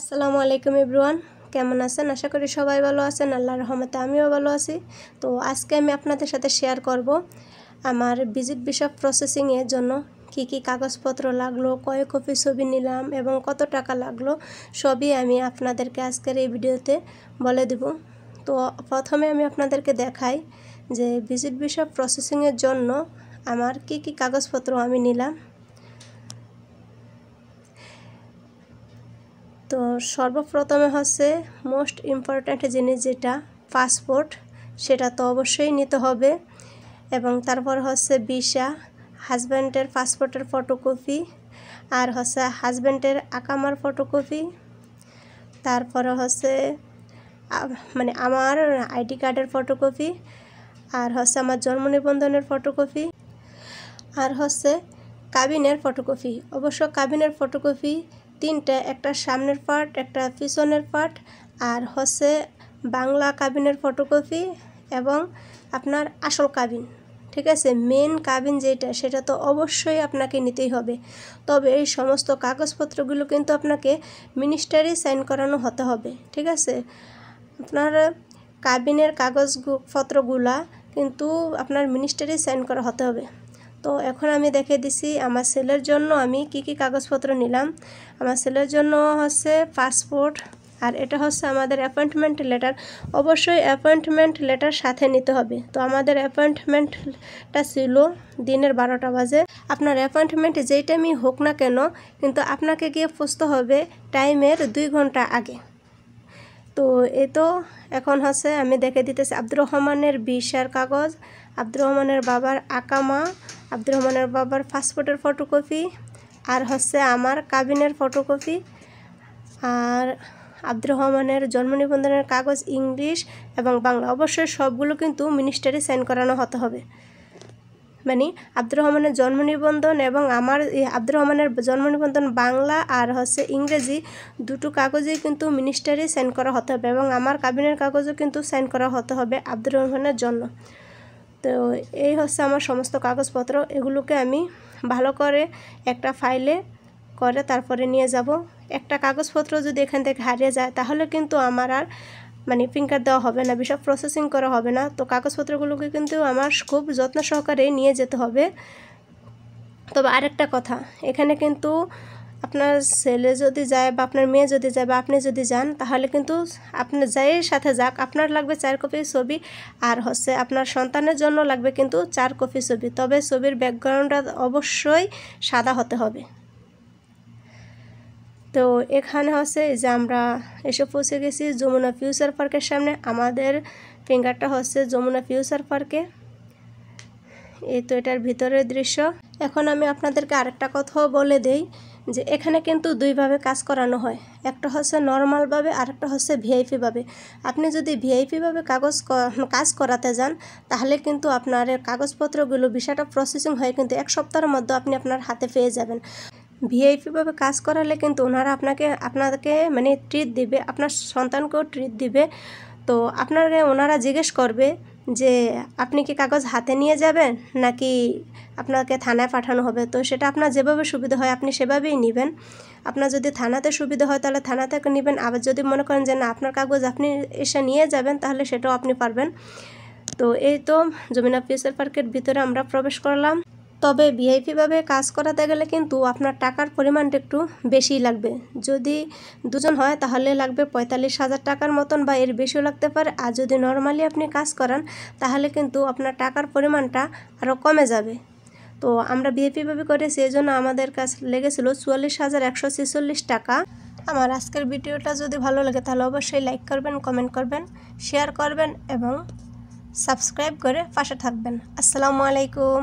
আসসালামু আলাইকুম এভরিওয়ান, কেমন আছেন? আশা করি সবাই ভালো আছেন। আল্লাহর রহমতে আমিও ভালো আছি। তো আজকে আমি আপনাদের সাথে শেয়ার করব আমার ভিজিট ভিসা প্রসেসিংয়ের জন্য কি কি কাগজপত্র লাগলো, কয় কপি ছবি নিলাম এবং কত টাকা লাগলো, সবই আমি আপনাদেরকে আজকের এই ভিডিওতে বলে দেব। তো প্রথমে আমি আপনাদেরকে দেখাই যে ভিজিট ভিসা প্রসেসিংয়ের জন্য আমার কি কি কাগজপত্র আমি নিলাম। তো সর্বপ্রথমে হচ্ছে মোস্ট ইম্পর্ট্যান্ট জিনিস যেটা পাসপোর্ট, সেটা তো অবশ্যই নিতে হবে। এবং তারপর হচ্ছে ভিসা, হাজব্যান্ডের পাসপোর্টের ফটোকপি, আর হচ্ছে হাজব্যান্ডের আকামার ফটোকপি, তারপরে হচ্ছে মানে আমার আইডি কার্ডের ফটোকপি, আর হচ্ছে আমার জন্ম নিবন্ধনের ফটোকপি, আর হচ্ছে কাবিনের ফটোকপি। অবশ্য কাবিনের ফটোকপি তিনটা, একটা সামনের পার্ট, একটা পিছনের পার্ট, আর হচ্ছে বাংলা কাবিনের ফটোকপি এবং আপনার আসল কাবিন। ঠিক আছে, মেন কাবিন যেটা সেটা তো অবশ্যই আপনাকে নিতেই হবে। তবে এই সমস্ত কাগজপত্রগুলো কিন্তু আপনাকে মিনিস্টারি সাইন করানো হতে হবে। ঠিক আছে, আপনার কাবিনের কাগজপত্রগুলা কিন্তু আপনার মিনিস্টারি সাইন করা হতে হবে। তো এখন আমি দেখে দিছি আমার ছেলের জন্য আমি কি কি কাগজপত্র নিলাম। আমার ছেলের জন্য হচ্ছে পাসপোর্ট, আর এটা হচ্ছে আমাদের অ্যাপয়েন্টমেন্ট লেটার। অবশ্যই অ্যাপয়েন্টমেন্ট লেটার সাথে নিতে হবে। তো আমাদের অ্যাপয়েন্টমেন্টটা ছিল দিনের 12টা বাজে। আপনার অ্যাপয়েন্টমেন্ট যেই টাইমই হোক না কেন, কিন্তু আপনাকে গিয়ে পৌঁছতে হবে টাইমের 2 ঘন্টা আগে। তো এই তো এখন হচ্ছে আমি দেখে দিতেছি আব্দুর রহমানের ভিসার কাগজ, আব্দুর রহমানের বাবার আকামা, আব্দুর রহমানের বাবার পাসপোর্টের ফটোকপি, আর হচ্ছে আমার কাবিনের ফটোকপি, আর আব্দুর রহমানের জন্ম নিবন্ধনের কাগজ ইংলিশ এবং বাংলা। অবশ্যই সবগুলো কিন্তু মিনিস্টারি সাইন করানো হতে হবে। মানে আব্দুর রহমানের জন্ম নিবন্ধন এবং আমার আব্দুর রহমানের জন্ম নিবন্ধন বাংলা আর হচ্ছে ইংরেজি দুটো কাগজেই কিন্তু মিনিস্টারি সাইন করা হতে হবে, এবং আমার কাবিনের কাগজও কিন্তু সাইন করা হতে হবে আব্দুর রহমানের জন্য। তো এই হচ্ছে আমার সমস্ত কাগজপত্র। এগুলোকে আমি ভালো করে একটা ফাইলে করে তারপরে নিয়ে যাব। একটা কাগজপত্র যদি এখান থেকে হারিয়ে যায় তাহলে কিন্তু আমার আর ফিঙ্গার দেওয়া হবে না, ভিসা প্রসেসিং করা হবে না। তো কাগজপত্রগুলোকে কিন্তু আমার খুব যত্ন সহকারে নিয়ে যেতে হবে। তবে আরেকটা কথা, এখানে কিন্তু আপনার ছেলে যদি যায় বা আপনার মেয়ে যদি যায় বা আপনি যদি যান, তাহলে কিন্তু আপনার যাইয়ের সাথে যাক, আপনার লাগবে 4 কপি ছবি, আর হচ্ছে আপনার সন্তানের জন্য লাগবে কিন্তু 4 কপি ছবি। তবে ছবির ব্যাকগ্রাউন্ডটা অবশ্যই সাদা হতে হবে। তো এখানে হচ্ছে যে আমরা এসে পৌঁছে গেছি যমুনা ফিউচার পার্কের সামনে। আমাদের ফিঙ্গারটা হচ্ছে যমুনা ফিউচার পার্কে। এই তো এটার ভিতরের দৃশ্য। এখন আমি আপনাদেরকে আরেকটা কথাও বলে দেই যে এখানে কিন্তু দুইভাবে কাজ করানো হয়। একটা হচ্ছে নর্মালভাবে, আরেকটা হচ্ছে ভিআইপিভাবে। আপনি যদি ভিআইপিভাবে কাজ করাতে যান, তাহলে কিন্তু আপনার কাগজপত্রগুলো ভিসাটা প্রসেসিং হয়ে কিন্তু 1 সপ্তাহের মধ্যে আপনি আপনার হাতে পেয়ে যাবেন। ভিআইপিভাবে কাজ করালে কিন্তু ওনারা আপনাকে ট্রিট দিবে, আপনার সন্তানকেও ট্রিট দিবে। তো আপনাকে ওনারা জিজ্ঞেস করবে যে আপনি কি কাগজ হাতে নিয়ে যাবেন নাকি আপনাকে থানায় পাঠানো হবে। তো সেটা আপনার যেভাবে সুবিধা হয় আপনি সেভাবেই নেবেন। আপনার যদি থানাতে সুবিধা হয় তাহলে থানা থেকে নেবেন, আবার যদি মনে করেন যে না আপনার কাগজ আপনি এসে নিয়ে যাবেন, তাহলে সেটাও আপনি পারবেন। তো এই তো যমুনা ফিউচার পার্কের ভিতরে আমরা প্রবেশ করলাম। তবে ভিআইপিভাবে কাজ করাতে গেলে কিন্তু আপনার টাকার পরিমাণটা একটু বেশিই লাগবে। যদি দুজন হয় তাহলে লাগবে 45,000 টাকার মতন, বা এর বেশিও লাগতে পারে। আর যদি নর্মালি আপনি কাজ করান তাহলে কিন্তু আপনার টাকার পরিমাণটা আরও কমে যাবে। তো আমরা ভিআইপিভাবে করেছি, এই জন্য আমাদের কাছে লেগেছিল 44,146 টাকা। আমার আজকের ভিডিওটা যদি ভালো লাগে তাহলে অবশ্যই লাইক করবেন, কমেন্ট করবেন, শেয়ার করবেন এবং সাবস্ক্রাইব করে পাশে থাকবেন। আসসালামু আলাইকুম।